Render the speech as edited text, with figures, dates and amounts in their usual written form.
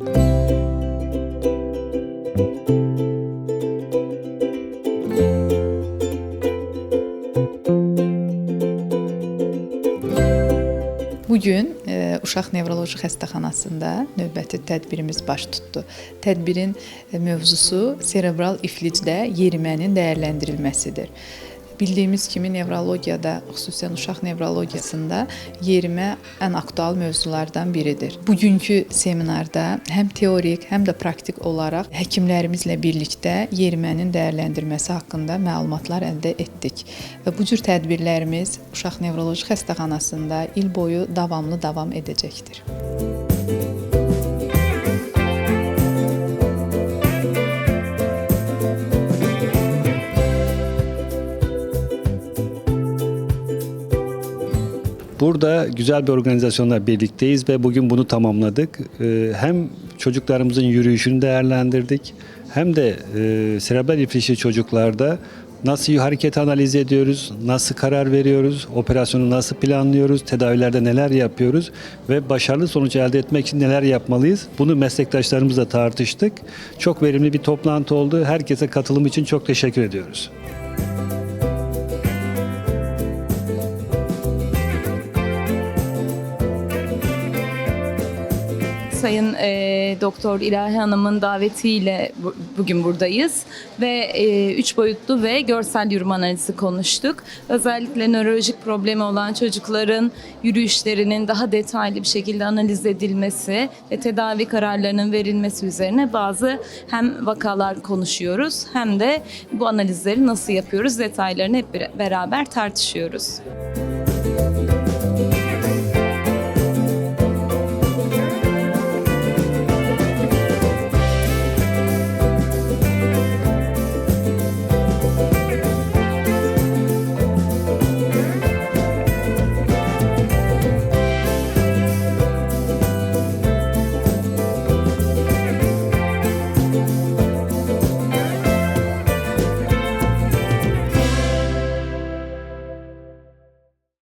Bugün Uşaq Nevroloji Xəstəxanasında növbəti tədbirimiz baş tutdu. Tədbirin mövzusu serebral iflicdə yerimənin dəyərləndirilməsidir. Bildiyimiz kimi nevrologiyada, xüsusən uşaq nevrologiyasında yerimə ən aktual mövzulardan biridir. Bugünkü seminarda həm teorik, həm də praktik olaraq həkimlərimizlə birlikdə yerimənin dəyərləndirməsi haqqında məlumatlar əldə etdik. Və bu cür tədbirlərimiz Uşaq Nevroloji Xəstəxanasında il boyu davamlı davam edəcəkdir. Burada güzel bir organizasyonla birlikteyiz ve bugün bunu tamamladık. Hem çocuklarımızın yürüyüşünü değerlendirdik, hem de serebral ifliçli çocuklarda nasıl hareket analiz ediyoruz, nasıl karar veriyoruz, operasyonu nasıl planlıyoruz, tedavilerde neler yapıyoruz ve başarılı sonuç elde etmek için neler yapmalıyız? Bunu meslektaşlarımızla tartıştık. Çok verimli bir toplantı oldu. Herkese katılım için çok teşekkür ediyoruz. Sayın Doktor İlahi Hanım'ın davetiyle bugün buradayız ve 3 boyutlu ve görsel yürüme analizi konuştuk. Özellikle nörolojik problemi olan çocukların yürüyüşlerinin daha detaylı bir şekilde analiz edilmesi ve tedavi kararlarının verilmesi üzerine bazı hem vakalar konuşuyoruz hem de bu analizleri nasıl yapıyoruz detaylarını hep beraber tartışıyoruz.